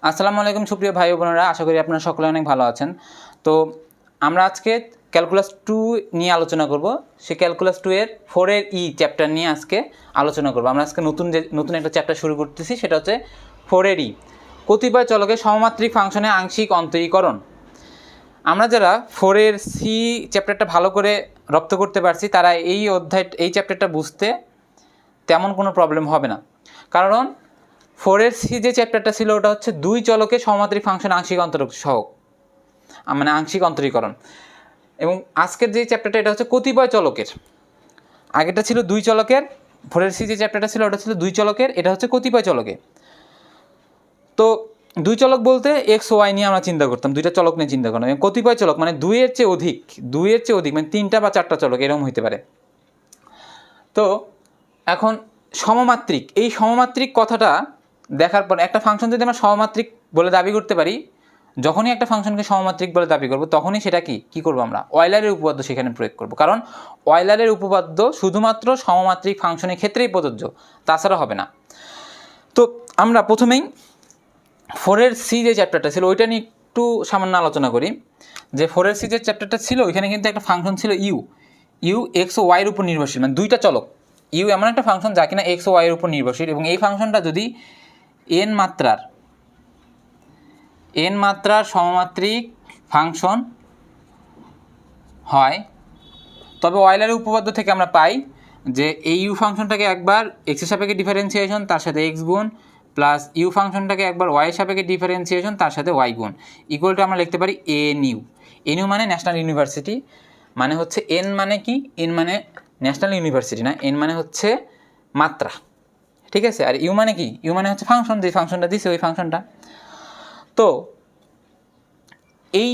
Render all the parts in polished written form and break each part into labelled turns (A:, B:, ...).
A: আসসালামু আলাইকুম সুপ্রিয় ভাই বোনেরা, আশা করি আপনারা সকলে অনেক ভালো আছেন। তো আমরা আজকে ক্যালকুলাস 2 নিয়ে আলোচনা করব। সে ক্যালকুলাস 2 এর 4 এর ই চ্যাপ্টার নিয়ে আজকে আলোচনা করব। আমরা আজকে নতুন একটা চ্যাপ্টার শুরু করতেছি, সেটা হচ্ছে 4 এর ই, কতিপয় চলকের সমমাত্রিক ফাংশনে আংশিক অন্তরীকরণ। আমরা যারা 4 এর সি চ্যাপ্টারটা ভালো করে রপ্ত করতে পারছি তারা এই চ্যাপ্টারটা বুঝতে তেমন কোনো প্রবলেম হবে না, কারণ 4 এর সি যে চ্যাপ্টারটা ছিল ওটা হচ্ছে দুই চলকের সমমাত্রিক ফাংশন আংশিক সহগ, মানে আংশিক অন্তরীকরণ। এবং আজকের যে চ্যাপ্টারটা এটা হচ্ছে কতিপয় চলকের। আগেরটা ছিল দুই চলকের, 4 এর সি যে চ্যাপ্টারটা ছিল ওটা ছিল দুই চলকের, এটা হচ্ছে কতিপয় চলকে। তো দুই চলক বলতে এক্স ওয়াই নিয়ে আমরা চিন্তা করতাম, দুইটা চলক নিয়ে চিন্তা করতাম। এবং কতিপয় চলক মানে দুইয়ের চেয়ে অধিক মানে 3টা বা 4টা চলক এরকম হইতে পারে। তো এখন সমমাত্রিক, এই সমমাত্রিক কথাটা দেখার পর একটা ফাংশন যদি আমরা সমমাত্রিক বলে দাবি করতে পারি, যখনই একটা ফাংশনকে সমমাত্রিক বলে দাবি করব তখনই সেটা কি করব, আমরা অয়লারের উপপাদ্য সেখানে প্রয়োগ করব। কারণ অয়লারের উপপাদ্য শুধুমাত্র সমমাত্রিক ফাংশনের ক্ষেত্রেই প্রযোজ্য, তাছাড়া হবে না। তো আমরা প্রথমেই 4 এর সি যে চ্যাপ্টারটা ছিল ওইটা নিয়ে একটু সামান্য আলোচনা করি। যে 4 এর সি যে চ্যাপ্টারটা ছিল ওইখানে কিন্তু একটা ফাংশন ছিল ইউ এক্স ও ওয়াইয়ের উপর নির্ভরশীল, মানে দুইটা চলক। ইউ এমন একটা ফাংশন যা কিনা এক্স ও ওয়াইয়ের উপর নির্ভরশীল, এবং এই ফাংশনটা যদি এন মাত্রার সমমাত্রিক ফাংশন হয়, তবে অয়লারের উপপাদ্য থেকে আমরা পাই যে এই ইউ ফাংশনটাকে একবার এক্সের সাপেক্ষে ডিফারেন্সিয়েশন তার সাথে এক্স গুণ, প্লাস ইউ ফাংশনটাকে একবার ওয়াইয়ের সাপেক্ষে ডিফারেন্সিয়েশন তার সাথে ওয়াই গুণ, ইকুয়াল টু আমরা লিখতে পারি এন ইউ মানে ন্যাশনাল ইউনিভার্সিটি, মানে হচ্ছে এন মানে কি, এন মানে ন্যাশনাল ইউনিভার্সিটি না, এন মানে হচ্ছে মাত্রা, ঠিক আছে। আর ইউ মানে কি, ইউ মানে হচ্ছে ফাংশন, যে ফাংশনটা দিছে ওই ফাংশনটা। তো এই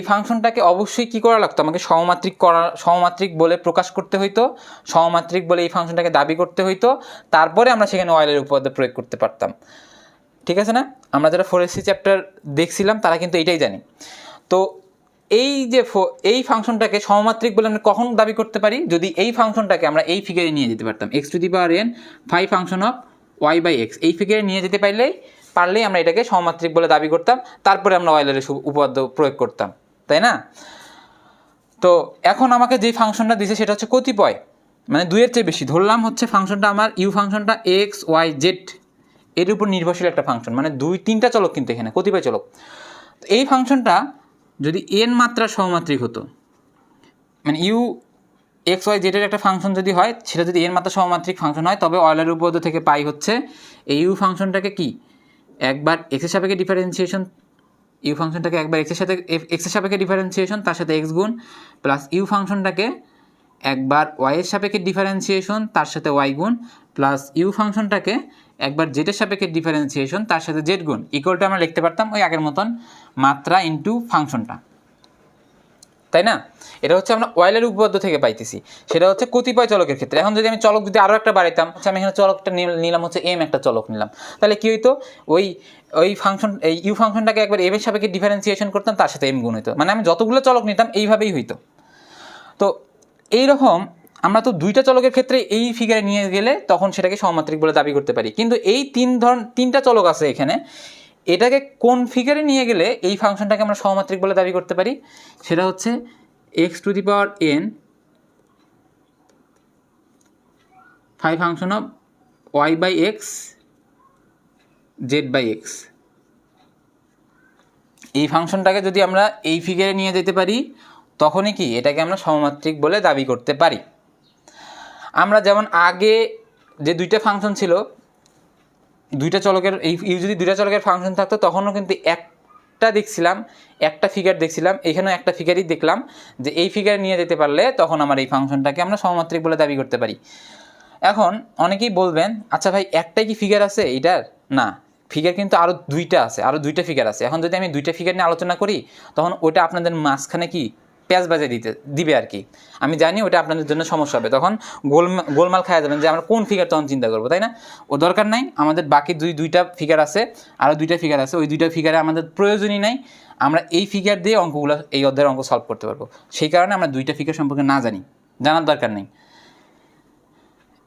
A: ফাংশনটাকে অবশ্যই কী করা লাগতো, আমাকে সমমাত্রিক বলে প্রকাশ করতে হইতো, সমমাত্রিক বলে এই ফাংশনটাকে দাবি করতে হইতো, তারপরে আমরা সেখানে অয়লারের উপপাদ্য প্রয়োগ করতে পারতাম, ঠিক আছে না। আমরা যারা 4 এর সি চ্যাপ্টার দেখছিলাম তারা কিন্তু এইটাই জানি। তো এই ফাংশনটাকে সমমাত্রিক বলে আমরা কখন দাবি করতে পারি, যদি এই ফাংশনটাকে আমরা এই ফিগারে নিয়ে যেতে পারতাম, x to the power n 5 function of y by x, এই ফিগারে নিয়ে যেতে পারলেই আমরা এটাকে সমমাত্রিক বলে দাবি করতাম, তারপরে আমরা অয়লারের উপপাদ্য প্রয়োগ করতাম, তাই না। তো এখন আমাকে যে ফাংশনটা দিছে সেটা হচ্ছে কতিপয়, মানে দুইয়ের চেয়ে বেশি। ধরলাম হচ্ছে ফাংশনটা আমার ইউ ফাংশনটা এক্স ওয়াই জেড এর উপর নির্ভরশীল একটা ফাংশন, মানে 2-3টা চলক কিন্তু এখানে কতিপয় চলক। তো এই ফাংশনটা যদি এন মাত্রার সমমাত্রিক হতো, মানে ইউ এক্স ওয়াই জেডের একটা ফাংশন যদি হয়, সেটা যদি এন মাত্রা সমমাত্রিক ফাংশন হয়, তবে অয়লারের উপপাদ্য থেকে পাই হচ্ছে এই ইউ ফাংশনটাকে কি একবার এক্সের সাপেক্ষে ডিফারেন্সিয়েশন, ইউ ফাংশনটাকে একবার এক্সের সাপেক্ষে ডিফারেন্সিয়েশন তার সাথে এক্স গুণ, প্লাস ইউ ফাংশনটাকে একবার ওয়াইয়ের সাপেক্ষে ডিফারেন্সিয়েশন তার সাথে ওয়াই গুণ, প্লাস ইউ ফাংশনটাকে একবার জেডের সাপেক্ষে ডিফারেন্সিয়েশন তার সাথে জেড গুণ, ইকুয়ালটা আমরা লিখতে পারতাম ওই আগের মতন মাত্রা ইন্টু ফাংশনটা, তাই না। এটা হচ্ছে আমরা অয়লারের উপপাদ্য থেকে পাইতেছি, সেটা হচ্ছে কতিপয় চলকের ক্ষেত্রে। এখন যদি আমি চলক যদি আরও একটা বাড়াইতাম, আমি এখানে চলকটা নিলাম হচ্ছে এম একটা চলক নিলাম, তাহলে কী হইতো, ওই ফাংশন এই ইউ ফাংশনটাকে একবার এম এর সাপেক্ষে ডিফারেন্সিয়েশন করতাম তার সাথে এম গুণ হইতো, মানে আমি যতগুলো চলক নিতাম এইভাবেই হইতো। তো এইরকম আমরা তো দুইটা চলকের ক্ষেত্রে এই ফিগারে নিয়ে গেলে তখন সেটাকে সমমাত্রিক বলে দাবি করতে পারি, কিন্তু এই 3টা চলক আছে এখানে, এটাকে কোন ফিগারে নিয়ে গেলে এই ফাংশনটাকে আমরা সমমাত্রিক বলে দাবি করতে পারি, সেটা হচ্ছে x to the power n 5 function of y by x z by x, এই ফাংশনটাকে যদি আমরা এই ফিগারে নিয়ে যেতে পারি তখনই কি এটাকে আমরা সমমাত্রিক বলে দাবি করতে পারি। আমরা যেমন আগে যে দুইটা ফাংশন ছিল, দুইটা চলকের এই যদি দুইটা চলকের ফাংশন থাকতো তখনও কিন্তু একটা ফিগার দেখছিলাম, এখানেও একটা ফিগারই দেখলাম, যে এই ফিগারে নিয়ে যেতে পারলে তখন আমার এই ফাংশনটাকে আমরা সমমাত্রিক বলে দাবি করতে পারি। এখন অনেকেই বলবেন, আচ্ছা ভাই একটাই কি ফিগার আছে এইটার? না, ফিগার কিন্তু আরও দুইটা ফিগার আছে। এখন যদি আমি দুইটা ফিগার নিয়ে আলোচনা করি তখন ওটা আপনাদের মাঝখানে কি প্যাঁচ বাজিয়ে দিবে আর কি। আমি জানি ওটা আপনাদের জন্য সমস্যা হবে, তখন গোলমাল খাওয়া যাবেন যে আমরা কোন ফিগার তখন চিন্তা করবো, তাই না। ও দরকার নাই, আমাদের বাকি দুইটা ফিগার আছে, আরও দুইটা ফিগার আছে, ওই দুইটা ফিগারে আমাদের প্রয়োজনই নাই। আমরা এই ফিগার দিয়ে অঙ্কগুলো, এই অধ্যায়ের অঙ্ক সলভ করতে পারবো, সেই কারণে আমরা দুইটা ফিগার সম্পর্কে জানার দরকার নেই।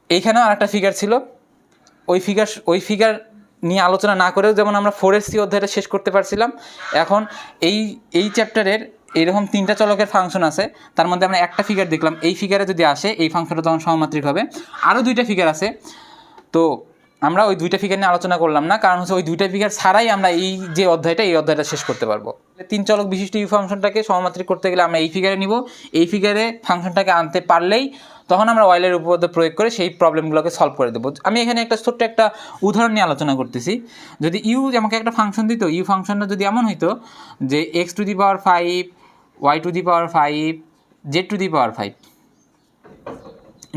A: এইখানেও আরেকটা ফিগার ছিল, ওই ফিগার নিয়ে আলোচনা না করেও যেমন আমরা 4 সি অধ্যায়টা শেষ করতে পারছিলাম, এখন এই চ্যাপ্টারের এরকম 3টা চলকের ফাংশন আছে, তার মধ্যে আমরা একটা ফিগার দেখলাম, এই ফিগারে যদি আসে এই ফাংশনটা তখন সমমাত্রিক হবে। আরও 2টা ফিগার আছে, তো আমরা ওই 2টা ফিগার নিয়ে আলোচনা করলাম না, কারণ হচ্ছে ওই 2টা ফিগার ছাড়াই আমরা এই যে অধ্যায়টা শেষ করতে পারবো। 3 চলক বিশিষ্ট ইউ ফাংশনটাকে সমমাত্রিক করতে গেলে আমরা এই ফিগারে নিব, এই ফিগারে ফাংশনটাকে আনতে পারলেই তখন আমরা অয়েলের উপপাদ্য প্রয়োগ করে সেই প্রবলেমগুলোকে সলভ করে দেবো। আমি এখানে ছোট্ট একটা উদাহরণ নিয়ে আলোচনা করতেছি। যদি ইউ আমাকে একটা ফাংশন দিত, ইউ ফাংশনটা যদি এমন হইতো যে x⁵, y⁵, z⁵,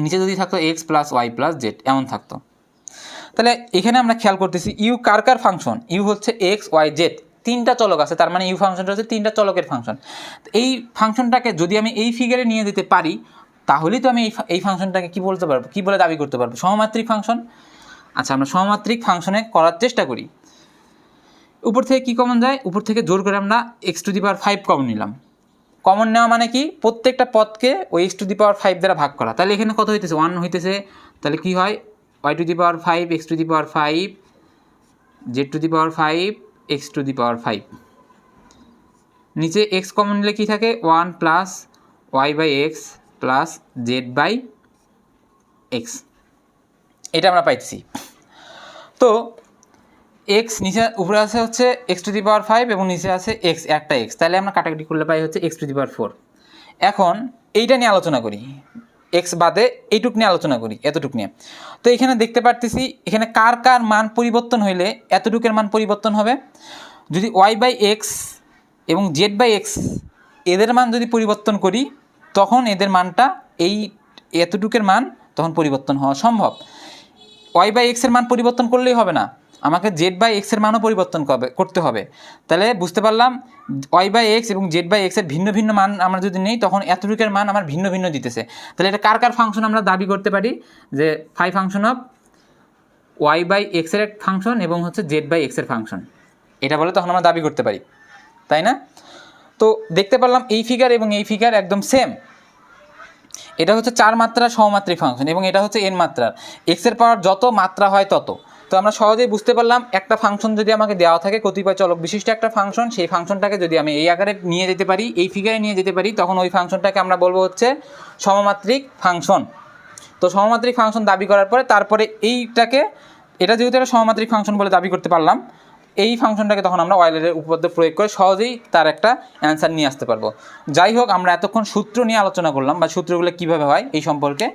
A: নিচে যদি থাকতো x + y + z এমন থাকতো, তাহলে এখানে আমরা খেয়াল করতেছি ইউ কার ফাংশন, ইউ হচ্ছে x, y, z 3টা চলক আছে, তার মানে ইউ ফাংশনটা হচ্ছে 3টা চলকের ফাংশন। এই ফাংশনটাকে যদি আমি এই ফিগারে নিয়ে যেতে পারি তাহলেই তো আমি এই ফাংশনটাকে কী বলতে পারবো, কী বলে দাবি করতে পারবো, সমমাত্রিক ফাংশন। আচ্ছা, আমরা সমমাত্রিক ফাংশনে করার চেষ্টা করি। উপর থেকে কী কমন যায়, উপর থেকে জোর করে আমরা x⁵ কমন নিলাম। কমন নেওয়া মানে কি, প্রত্যেকটা পদকে ওই x⁵ দ্বারা ভাগ করা। তাহলে এখানে কত হইতেছে, 1 হইতেছে। তাহলে কি হয়, y⁵, x⁵, z⁵, x⁵। নিচে x কমন নিলে কী থাকে, 1 + y/x + z/x, এটা আমরা পাইতেছি। তো x নিচে উপরে আছে হচ্ছে x⁵ এবং নিচে আছে x, একটা x, তাহলে আমরা কাটাকাটি করলে পাই হচ্ছে x⁴। এখন এইটা নিয়ে আলোচনা করি, x বাদে এইটুক নিয়ে আলোচনা করি, এতটুক নিয়ে। তো এখানে দেখতে পারতেছি এখানে কার মান পরিবর্তন হইলে এতটুকের মান পরিবর্তন হবে। যদি y/x এবং z/x এদের মান যদি পরিবর্তন করি তখন এদের মানটা এতটুকের মান তখন পরিবর্তন হওয়া সম্ভব। y/x এর মান পরিবর্তন করলেই হবে না, আমাকে z/x এর মানও পরিবর্তন করতে হবে। তাহলে বুঝতে পারলাম y/x এবং z/x এর ভিন্ন ভিন্ন মান আমরা যদি নেই তখন এতটুকের মান আমার ভিন্ন ভিন্ন দিতেছে। তাহলে এটা কার ফাংশন আমরা দাবি করতে পারি যে ফাই ফাংশন অফ y/x এর এক ফাংশন এবং হচ্ছে z/x এর ফাংশন, এটা বলে তখন আমরা দাবি করতে পারি, তাই না? তো দেখতে পারলাম এই ফিগার এবং এই ফিগার একদম সেম। এটা হচ্ছে 4 মাত্রার সমমাত্রিক ফাংশন এবং এটা হচ্ছে n মাত্রার, x এর পাওয়ার যত মাত্রা হয় তত। তো আমরা সহজেই বুঝতে পারলাম একটা ফাংশন যদি আমাকে দেওয়া থাকে কতিপয় চলক বিশিষ্ট একটা ফাংশন, সেই ফাংশনটাকে যদি আমি এই আকারে নিয়ে যেতে পারি, এই ফিগারে নিয়ে যেতে পারি, তখন ওই ফাংশনটাকে আমরা বলবো হচ্ছে সমমাত্রিক ফাংশন। তো সমমাত্রিক ফাংশন দাবি করার পরে তারপরে এটা যেহেতু একটা সমমাত্রিক ফাংশন বলে দাবি করতে পারলাম, এই ফাংশনটাকে তখন আমরা অয়েলের উপপাদ্য প্রয়োগ করে সহজেই তার একটা অ্যান্সার নিয়ে আসতে পারবো। যাই হোক, আমরা এতক্ষণ সূত্র নিয়ে আলোচনা করলাম বা সূত্রগুলো কীভাবে হয় এই সম্পর্কে।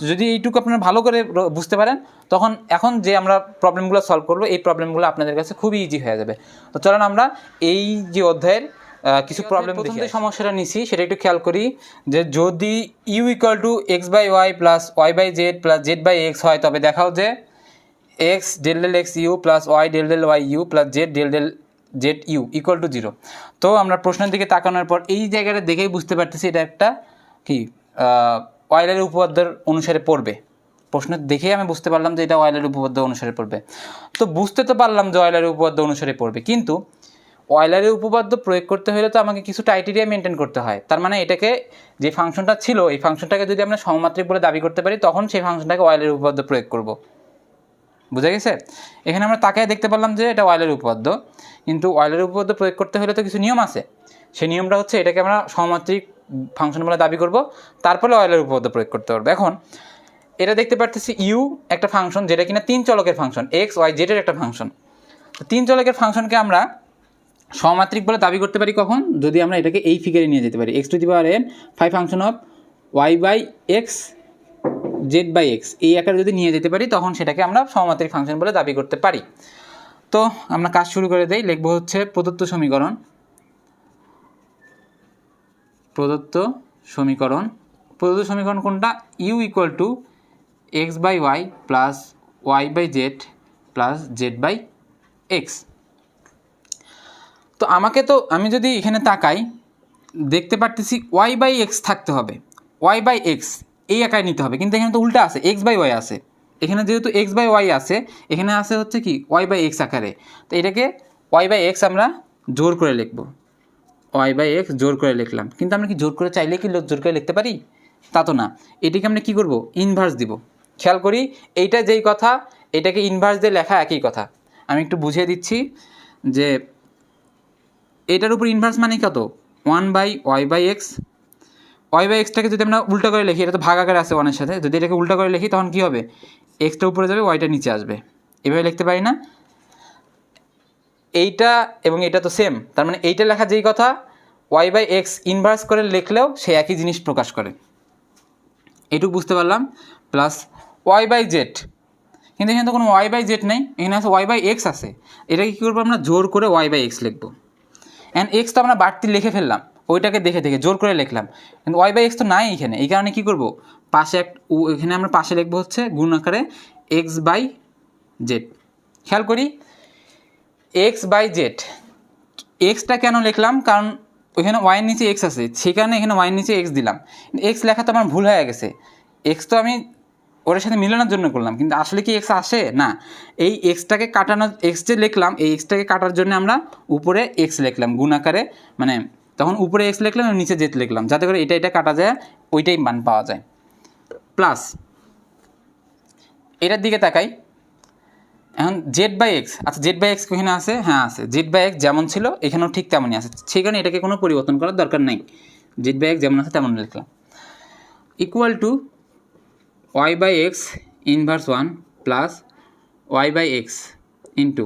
A: যদি এইটুকু আপনারা ভালো করে বুঝতে পারেন তখন এখন যে আমরা প্রবলেমগুলো সলভ করবো এই প্রবলেমগুলো আপনাদের কাছে খুবই ইজি হয়ে যাবে। তো চলুন আমরা এই যে অধ্যায়ের কিছু প্রবলেম প্রথম যে সমস্যাটা নিছি সেটা একটু খেয়াল করি, যে যদি u = x/y + y/z + z/x হয় তবে দেখাও যে x ∂x u + y ∂y u + z ∂z u = 0। তো আমরা প্রশ্নের দিকে তাকানোর পর এই জায়গাটা দেখেই বুঝতে পারতেছি এটা একটা কি অয়েলের উপপাদ্যের অনুসারে পড়বে। প্রশ্ন দেখেই আমি বুঝতে পারলাম যে এটা অয়েলের উপপাদ্য অনুসারে পড়বে। তো বুঝতে তো পারলাম যে অয়েলের উপপাদ্য অনুসারে পড়বে, কিন্তু অয়েলারের উপপাদ্য প্রয়োগ করতে হলে তো আমাকে কিছু ক্রাইটেরিয়া মেনটেন করতে হয়। তার মানে এটাকে যে ফাংশনটা ছিল এই ফাংশনটাকে যদি আমরা সমমাত্রিক বলে দাবি করতে পারি তখন সেই ফাংশনটাকে অয়েলের উপপাদ্য প্রয়োগ করব। বুঝা গেছে? এখানে আমরা তাকায় দেখতে পারলাম যে এটা অয়েলের উপপাদ্য, কিন্তু অয়েলের উপপাদ্য প্রয়োগ করতে হলে তো কিছু নিয়ম আছে। সেই নিয়মটা হচ্ছে এটাকে আমরা সমমাত্রিক ফাংশন বলে দাবি করব, তারপরে অয়েলের উপপাদ্য প্রয়োগ করতে পারবো। এখন এটা দেখতে পারতেছি ইউ একটা ফাংশন যেটা কিনা 3 চলকের ফাংশন, এক্স ওয়াই জেডের একটা ফাংশন। 3 চলকের ফাংশনকে আমরা সমমাত্রিক বলে দাবি করতে পারি কখন, যদি আমরা এটাকে এই ফিগারে নিয়ে যেতে পারি, x⁴n phi function of y/x z/x এই আকারে যদি নিয়ে যেতে পারি তখন সেটাকে আমরা সমমাত্রিক ফাংশন বলে দাবি করতে পারি। তো আমরা কাজ শুরু করে দেই, লিখব হচ্ছে প্রদত্ত সমীকরণ কোনটা, u = x/y + y/z + z/x। তো আমি যদি এখানে তাকাই দেখতে পারতেছি y/x থাকতে হবে, y/x এই আকারে নিতে হবে, কিন্তু এখানে তো উল্টা আছে, x/y আছে। এখানে যেহেতু x/y আছে এখানে আছে হচ্ছে কি y/x আকারে। তো এটাকে y/x আমরা জোর করে লিখব, y/x জোর করে লিখলাম। কিন্তু আমরা কি জোর করে চাইলে কি জোর করে লিখতে পারি? তা তো না। এটাকে আমরা কি করব, ইনভার্স দিব। খেয়াল করি এইটা যেই কথা এটাকে ইনভার্স দিয়ে লেখা একই কথা। আমি একটু বুঝিয়ে দিচ্ছি যে এটার উপর ইনভার্স মানে কত 1/y/x। y/xটাকে যদি আমরা উল্টা করে লিখি, এটা তো ভাগ আকারে আছে 1-এর সাথে, যদি এটাকে উল্টা করে লিখি তখন কী হবে, এক্সটা উপরে যাবে, ওয়াইটা নিচে আসবে, এভাবে লিখতে পারি না? এইটা এবং এটা তো সেম, তার মানে এইটা লেখা যেই কথা y/x ইনভার্স করে লিখলেও সে একই জিনিস প্রকাশ করে। এটুকু বুঝতে পারলাম। প্লাস y/z, কিন্তু এখানে তো কোনো y/z নেই, এখানে আছে y/x আছে। এটাকে কী করবো আমরা, জোর করে y/x লিখবো। অ্যান্ড এক্স তো আমরা বাড়তি লিখে ফেললাম, ওইটাকে দেখে দেখে জোর করে লিখলাম, কিন্তু y/x তো নাই এখানে। এই কারণে কী করবো, পাশে এখানে আমরা পাশে লিখবো হচ্ছে গুণ আকারে x/z। খেয়াল করি x/z, এক্সটা কেন লিখলাম, কারণ ওইখানে ওয়াইয়ের নিচে এক্স আছে, সেই কারণে এখানে ওয়াইয়ের নিচে এক্স দিলাম। এক্স লেখা তো আমার ভুল হয়ে গেছে, এক্স তো আমি ওর সাথে মিলানোর জন্য করলাম, কিন্তু আসলে কি এক্স আসে না। এই এক্সটাকে কাটানো, এক্স যে লিখলাম এই এক্সটাকে কাটার জন্য আমরা উপরে এক্স লিখলাম গুণ আকারে, মানে তখন উপরে এক্স লিখলাম এবং নিচে জেড লিখলাম, যাতে করে এটা কাটা যায়, ওইটাই মান পাওয়া যায়। প্লাস এটার দিকে তাকাই, এখন z/x, আচ্ছা z/x এখানে আছে, হ্যাঁ আছে, z/x যেমন ছিল এখানেও ঠিক তেমনই আছে, সেই কারণে এটাকে কোনো পরিবর্তন করার দরকার নেই, z/x যেমন আছে তেমন লিখলাম। Equal to y/x inverse 1 plus y/x into,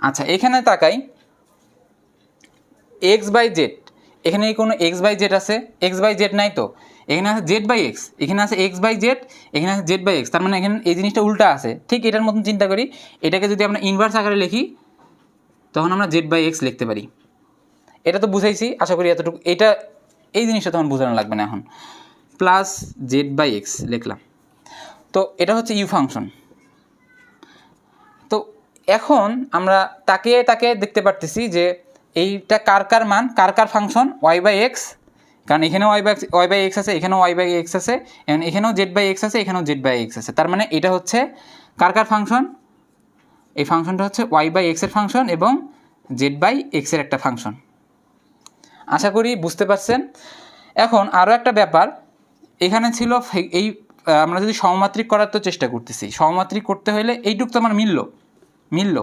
A: আচ্ছা এখানে তাকাই x/z, এখানে কোনো x/z আছে, x/z নাই তো, এখানে আছে z/x, এখানে আছে x/z, এখানে আছে z/x, তার মানে এখানে এই জিনিসটা উল্টা আছে। ঠিক এটার মতন চিন্তা করি, এটাকে যদি আমরা ইনভার্স আকারে লিখি তখন আমরা z/x লিখতে পারি। এটা তো বুঝাইছি, আশা করি এতটুকু, এটা এই জিনিসটা তখন বোঝানো লাগবে না এখন। প্লাস z/x লিখলাম, তো এটা হচ্ছে ইউ ফাংশন। তো এখন আমরা তাকে দেখতে পারতেছি যে এইটা কার মান, কার ফাংশন, y/x, কারণ এখানেও y/x আছে, এখানেও y/x আছে, এখানেও z/x আছে, এখানেও z/x আছে, তার মানে এটা হচ্ছে কার ফাংশন, এই ফাংশনটা হচ্ছে y/x এর ফাংশন এবং z/x এর একটা ফাংশন। আশা করি বুঝতে পারছেন। এখন আরও একটা ব্যাপার এখানে ছিল, এই আমরা যদি সমমাত্রিক করার তো চেষ্টা করতেছি, সমমাত্রিক করতে হলে এইটুক তো আমার মিলল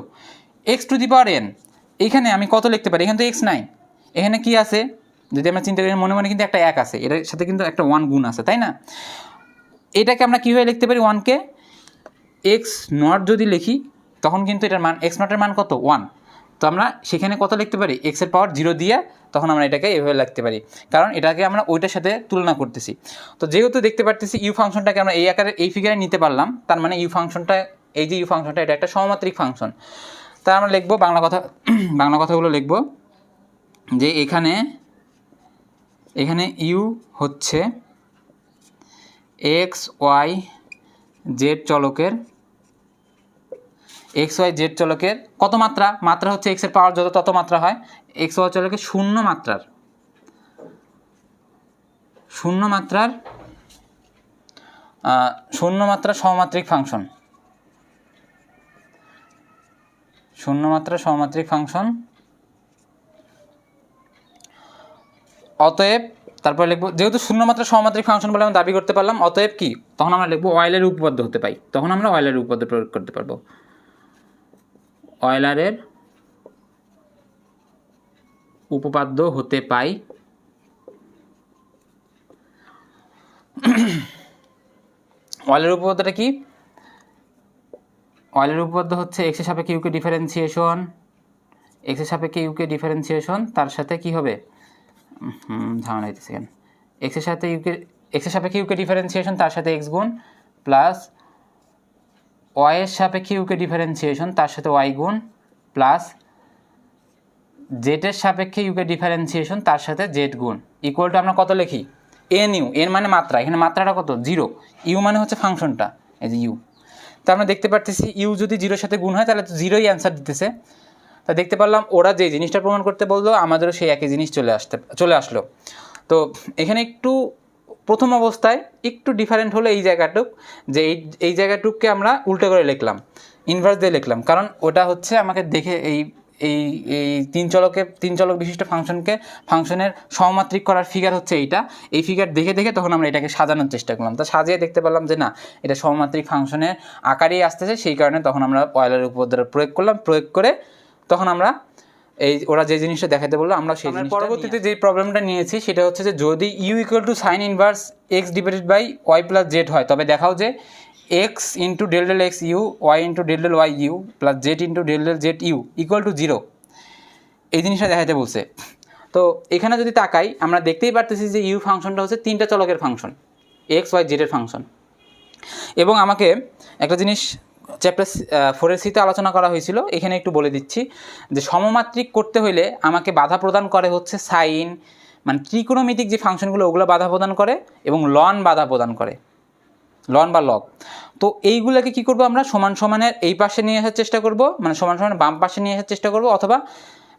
A: x⁴n, এখানে আমি কত লিখতে পারি, এখানে তো এক্স নাই, এখানে কি আছে যদি আমরা চিন্তা করি, মনে মনে কিন্তু একটা 1 আছে, এটার সাথে কিন্তু একটা 1 গুণ আছে, তাই না? এটাকে আমরা কীভাবে লিখতে পারি, 1কে x0 যদি লিখি তখন কিন্তু এটার মান, x0 এর মান কত 1, তো আমরা সেখানে কত লিখতে পারি, এক্সের পাওয়ার 0 দিয়ে, তখন আমরা এটাকে এভাবে লিখতে পারি, কারণ এটাকে আমরা ওইটার সাথে তুলনা করতেছি। তো যেহেতু দেখতে পারতেছি ইউ ফাংশনটাকে আমরা এই আকারে এই ফিগারে নিতে পারলাম, তার মানে ইউ ফাংশনটা, এই যে ইউ ফাংশনটা এটা একটা সমমাত্রিক ফাংশন। তা আমরা লিখবো বাংলা কথাগুলো লিখব যে এখানে ইউ হচ্ছে x/y/z চলকের, x/y/z চলকের কত মাত্রা হচ্ছে এক্সের পাওয়ার যত তত মাত্রা হয়, x/y চলকের শূন্য মাত্রার সমমাত্রিক ফাংশন, অতএব তারপর লিখবো, যেহেতু শূন্যমাত্রা সমমাত্রিক ফাংশন বলে আমরা দাবি করতে পারলাম, অতএব কি, তখন আমরা লিখবো অয়েলারের উপপাদ্য হতে পাই, তখন আমরা অয়েলারের উপপাদ্য প্রয়োগ করতে পারবো। অয়েলারের উপপাদ্য হতে পাই, অয়েলারের উপপাদ্যটা কি, অয়েলারের উপপাদ্য হচ্ছে এক্সের সাপেক্ষে ইউকে ডিফারেন্সিয়েশন, তার সাথে কি হবে, ঝামেলা হইতেছে কেন, এক্সের সাপেক্ষে ইউকে ডিফারেন্সিয়েশন তার সাথে এক্স গুণ, প্লাস ওয়াইয়ের সাপেক্ষে ইউকে ডিফারেন্সিয়েশন তার সাথে ওয়াই গুণ, প্লাস জেডের সাপেক্ষে ইউকে ডিফারেন্সিয়েশন তার সাথে জেড গুণ, ইকুয়াল টু আমরা কত লিখি, এন ইউ, এন মানে মাত্রা, এখানে মাত্রাটা কত 0, ইউ মানে হচ্ছে ফাংশনটা, এই যে ইউ। তা আমরা দেখতে পারতেছি ইউ যদি 0-র সাথে গুণ হয় তাহলে তো 0ই অ্যান্সার দিতেছে। তা দেখতে পারলাম ওরা যে জিনিসটা প্রমাণ করতে বললো আমাদেরও সেই একই জিনিস চলে আসলো। তো এখানে একটু প্রথম অবস্থায় একটু ডিফারেন্ট হলো এই জায়গাটুক, যে এই জায়গাটুককে আমরা উল্টো করে লিখলাম, ইনভার্স দিয়ে লিখলাম, কারণ ওটা হচ্ছে আমাকে দেখে এই এই তিন চলক বিশিষ্ট ফাংশনের সহমাত্রিক করার ফিগার হচ্ছে এইটা। এই ফিগার দেখে দেখে তখন আমরা এটাকে সাজানোর চেষ্টা করলাম, তা সাজিয়ে দেখতে পেলাম যে না, এটা সহমাত্রিক ফাংশনের আকারেই আসতেছে। সেই কারণে তখন আমরা অয়েলারের উপপাদ্য প্রয়োগ করলাম। প্রয়োগ করে তখন আমরা ওরা যে জিনিসটা দেখাতে বললো আমরা সেই জিনিসটা পরবর্তীতে যে প্রবলেমটা নিয়েছি সেটা হচ্ছে যে যদি u equal to sine inverse x divided by y plus z হয়, তবে দেখাও যে x into del del x u y into del del y u plus z into del del z u equal to 0, এই জিনিসটা দেখাতে বলছে। তো এখানে যদি তাকাই আমরা দেখতেই পারতেছি যে ইউ ফাংশনটা হচ্ছে 3টা চলকের ফাংশন, এক্স ওয়াই জেডের ফাংশন। এবং আমাকে একটা জিনিস চ্যাপ্টার 4 সিতে আলোচনা করা হয়েছিল, এখানে একটু বলে দিচ্ছি যে সমমাত্রিক করতে হইলে আমাকে বাধা প্রদান করে হচ্ছে সাইন, মানে ত্রিকোণমিতিক যে ফাংশনগুলো ওগুলো বাধা প্রদান করে, এবং লন বাধা প্রদান করে, লন বা লগ। তো এইগুলোকে কী করবো আমরা সমান সমানের এই পাশে নিয়ে আসার চেষ্টা করব, মানে সমান সমানের বাম পাশে নিয়ে আসার চেষ্টা করব, অথবা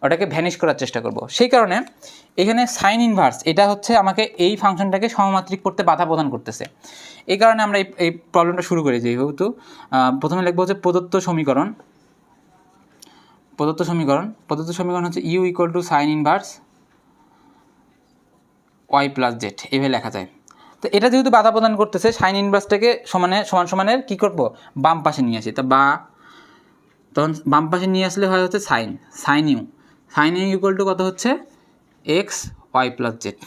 A: ওটাকে ভ্যানিশ করার চেষ্টা করব। সেই কারণে এখানে সাইন ইনভার্স এটা হচ্ছে আমাকে এই ফাংশনটাকে সমমাত্রিক করতে বাধা প্রদান করতেছে। এই কারণে আমরা এই প্রবলেমটা শুরু করি। যেহেতু প্রথমে লিখবো হচ্ছে প্রদত্ত সমীকরণ হচ্ছে u equal to sine inverse y plus z, এইভাবে লেখা যায়। তো এটা যেহেতু বাধা প্রদান করতেছে, সাইন ইনভার্সটাকে সমান সমানের কী করবো বাম পাশে নিয়ে আসি। তা তখন বাম পাশে নিয়ে আসলে হয় হচ্ছে সাইন ইউ ইকুয়াল টু কত হচ্ছে এক্স ওয়াই প্লাস জেড,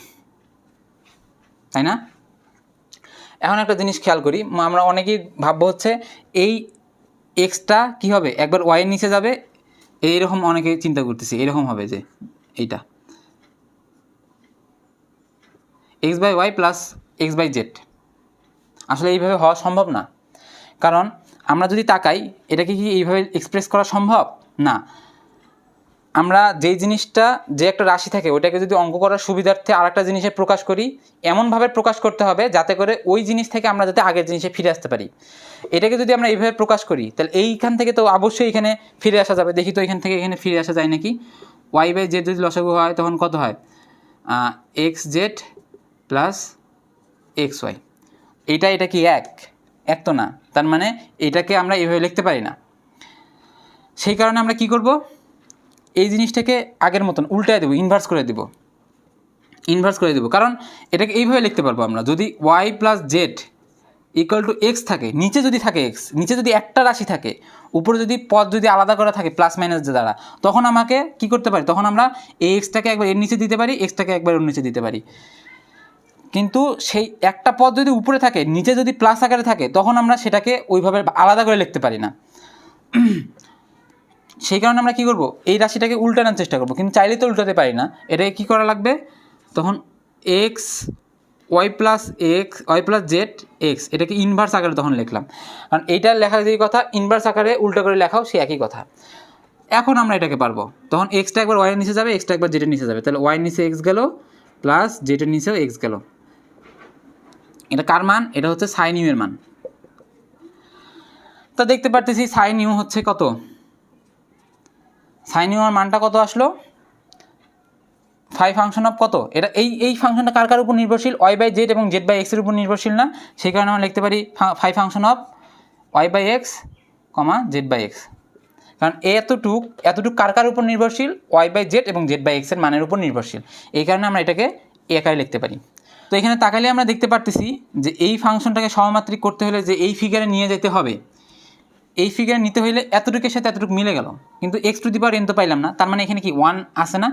A: তাই না? এখন একটা জিনিস খেয়াল করি, আমরা অনেকেই ভাববো হচ্ছে এই এক্সটা কী হবে একবার ওয়াইয়ের নিচে যাবে, এইরকম অনেকে চিন্তা করতেছি এরকম হবে যে এইটা x by y plus x by z. আসলে এইভাবে হওয়া সম্ভব না, কারণ আমরা যদি তাকাই এটাকে কি এইভাবে এক্সপ্রেস করা সম্ভব না। আমরা যেই জিনিসটা যে একটা রাশি থাকে ওইটাকে যদি অঙ্ক করার সুবিধার্থে আর একটা জিনিসে প্রকাশ করি, এমনভাবে প্রকাশ করতে হবে যাতে করে ওই জিনিস থেকে আমরা যাতে আগের জিনিসে ফিরে আসতে পারি। এটাকে যদি আমরা এইভাবে প্রকাশ করি তাহলে এইখান থেকে তো অবশ্যই এখানে ফিরে আসা যাবে। দেখি তো এখান থেকে এখানে ফিরে আসা যায় নাকি। ওয়াই বাই জেড যদি লসাগু হয় তখন কত হয় x z plus x y. এটা কি এক তো না, তার মানে এটাকে আমরা এইভাবে লিখতে পারি না। সেই কারণে আমরা কি করব, এই জিনিসটাকে আগের মতন উল্টায় দেবো, ইনভার্স করে দেবো। কারণ এটাকে এইভাবে লিখতে পারবো আমরা, যদি y plus z equal to x থাকে, নিচে যদি থাকে এক্স, নিচে যদি একটা রাশি থাকে, উপরে যদি পদ যদি আলাদা করা থাকে প্লাস মাইনাস দ্বারা, তখন আমাকে কি করতে পারি, তখন আমরা এই এক্সটাকে একবার এর নিচে দিতে পারি, এক্সটাকে একবার ওর নিচে দিতে পারি। কিন্তু সেই একটা পদ যদি উপরে থাকে, নিচে যদি প্লাস আকারে থাকে, তখন আমরা সেটাকে ওইভাবে আলাদা করে লিখতে পারি না। সেই কারণে আমরা কী করবো, এই রাশিটাকে উল্টানোর চেষ্টা করবো, কিন্তু চাইলে তো উল্টাতে পারি না। এটাকে কী করা লাগবে, তখন x y plus z x, এটাকে ইনভার্স আকারে তখন লিখলাম। কারণ এইটা লেখার যে কথা, ইনভার্স আকারে উল্টো করে লেখাও সে একই কথা। এখন আমরা এটাকে পারবো, তখন এক্সটা একবার ওয়াইয়ের নিচে যাবে, এক্সটা একবার জেডের নিচে যাবে, তাহলে ওয়াইয়ের নিচে এক্স গেল প্লাস জেডের নিচেও এক্স গেল। এটা কার মান, এটা হচ্ছে সাইন ইউ এর মান। তা দেখতে পারতেছি সাইন ইউ হচ্ছে কত, সাইন ইউ এর মানটা কত আসলো 5 ফাংশন অফ কত, এটা এই ফাংশনটা কার উপর নির্ভরশীল, ওয়াই বাই জেড এবং জেড বাই এক্সের উপর নির্ভরশীল না। সেই কারণে আমরা লিখতে পারি 5 function of y by x z by x. কারণ এতটুক কার উপর নির্ভরশীল, ওয়াই বাই জেড এবং জেড বাই এক্সের মানের উপর নির্ভরশীল। এই কারণে আমরা এটাকে একাই লিখতে পারি। তো এখানে তাকালে আমরা দেখতে পারতেছি যে এই ফাংশনটাকে সমমাত্রিক করতে হলে যে এই ফিগারে নিয়ে যেতে হবে, এই ফিগারে নিতে হলে এতটুকের সাথে এতটুকু মিলে গেল, কিন্তু x to the power N তো পাইলাম না। তার মানে এখানে কি 1 আসে না,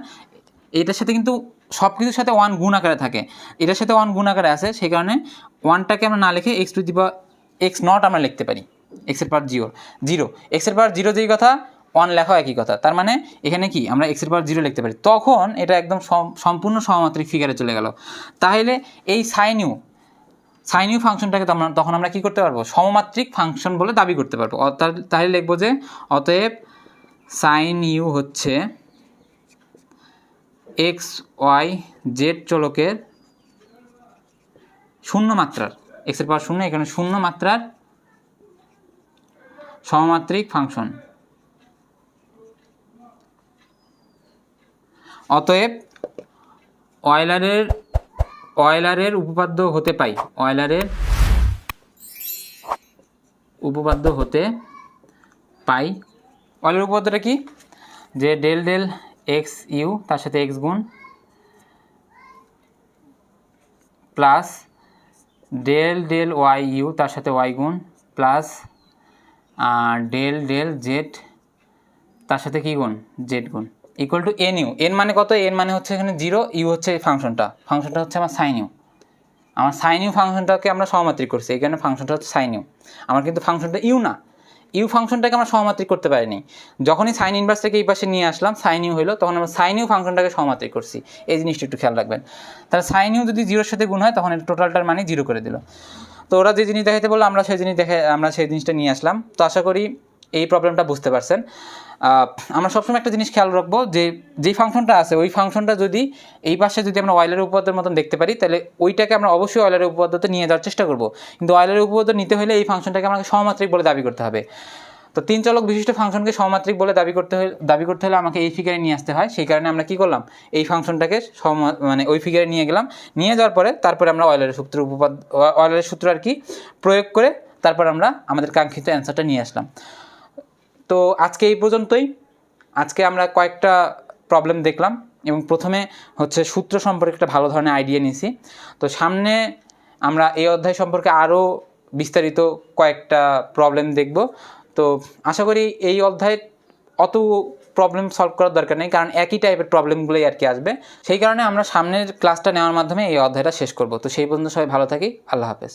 A: এটার সাথে কিন্তু সব কিছুর সাথে 1 গুণ আকারে থাকে, এটার সাথে 1 গুণ আকারে আছে। সেই কারণে 1টাকে আমরা না লিখে x to the power x not আমরা লিখতে পারি, এক্সের পাওয়ার 0, এক্সের পাওয়ার 0 যেই কথা 1 লেখাও একই কথা। তার মানে এখানে কি আমরা এক্সের পাওয়ার 0 লিখতে পারি, তখন এটা একদম সম্পূর্ণ সমমাত্রিক ফিগারে চলে গেল। তাহলে এই সাইন ইউ ফাংশনটাকে তখন আমরা কী করতে পারবো, সমমাত্রিক ফাংশন বলে দাবি করতে পারবো। তাহলে লিখবো যে অতএব সাইন ইউ হচ্ছে এক্স ওয়াই জেড চলকের শূন্য মাত্রার, এক্সের পাওয়ার 0 এখানে শূন্য মাত্রার সমমাত্রিক ফাংশন। অতএব অয়লারের উপপাদ্য হতে পাই, অয়লারের উপপাদ্যটা কি, যে ডেল ডেল এক্স ইউ তার সাথে এক্স গুণ plus del del y u তার সাথে ওয়াই গুণ প্লাস ডেল ডেল জেড তার সাথে কী গুণ জেড গুণ equal to N U. N মানে কত? এন মানে হচ্ছে এখানে 0, ইউ হচ্ছে ফাংশনটা হচ্ছে আমার সাইন ইউ। আমার সাইন ইউ ফাংশনটাকে আমরা সহমাত্রিক করছি, এখানে ফাংশনটা হচ্ছে সাইন ইউ। আমার কিন্তু ফাংশনটা ইউ না, ইউ ফাংশনটাকে আমরা সহমাত্রিক করতে পারিনি। যখনই সাইন ইনভার্সটাকে এই পাশে নিয়ে আসলাম সাইন ইউ হলো, তখন আমরা সাইন ইউ ফাংশনটাকে সহমাত্রিক করছি। এই জিনিসটা একটু খেয়াল রাখবেন। তাহলে সাইন ইউ যদি 0-এর সাথে গুণ হয় তখন এটা টোটালটার মানে 0 করে দিল। তো ওরা যে জিনিস দেখাইতে বললো আমরা সেই জিনিসটা নিয়ে আসলাম। তো আশা করি এই প্রবলেমটা বুঝতে পারছেন। আমরা সবসময় একটা জিনিস খেয়াল রাখবো যে যেই ফাংশনটা আছে ওই ফাংশনটা যদি এই পাশে যদি আমরা অয়েলের উপপাদ্যের মতন দেখতে পারি তাহলে ওইটাকে আমরা অবশ্যই অয়েলের উপপাদ্যতে নিয়ে যাওয়ার চেষ্টা করব। কিন্তু অয়েলের উপপাদ্য নিতে হলে এই ফাংশনটাকে আমাকে সহমাত্রিক বলে দাবি করতে হবে। তো 3 চলক বিশিষ্ট ফাংশনকে সহমাত্রিক বলে দাবি করতে হলে আমাকে এই ফিগারে নিয়ে আসতে হয়। সেই কারণে আমরা কি করলাম, এই ফাংশনটাকে মানে ওই ফিগারে নিয়ে গেলাম। নিয়ে যাওয়ার তারপরে আমরা অয়েলের সূত্র আর কি প্রয়োগ করে তারপর আমরা আমাদের কাঙ্ক্ষিত অ্যান্সারটা নিয়ে আসলাম। তো আজকে এই পর্যন্তই। আজকে আমরা কয়েকটা প্রবলেম দেখলাম এবং প্রথমে হচ্ছে সূত্র সম্পর্কে একটা ভালো ধরনের আইডিয়া নিয়েছি। তো সামনে আমরা এই অধ্যায় সম্পর্কে আরও বিস্তারিত কয়েকটা প্রবলেম দেখব। তো আশা করি এই অধ্যায়ে অত প্রবলেম সলভ করার দরকার নেই, কারণ একই টাইপের প্রবলেমগুলোই আর কি আসবে। সেই কারণে আমরা সামনের ক্লাসটা নেওয়ার মাধ্যমে এই অধ্যায়টা শেষ করব। তো সেই পর্যন্ত সবাই ভালো থাকি। আল্লাহ হাফেজ।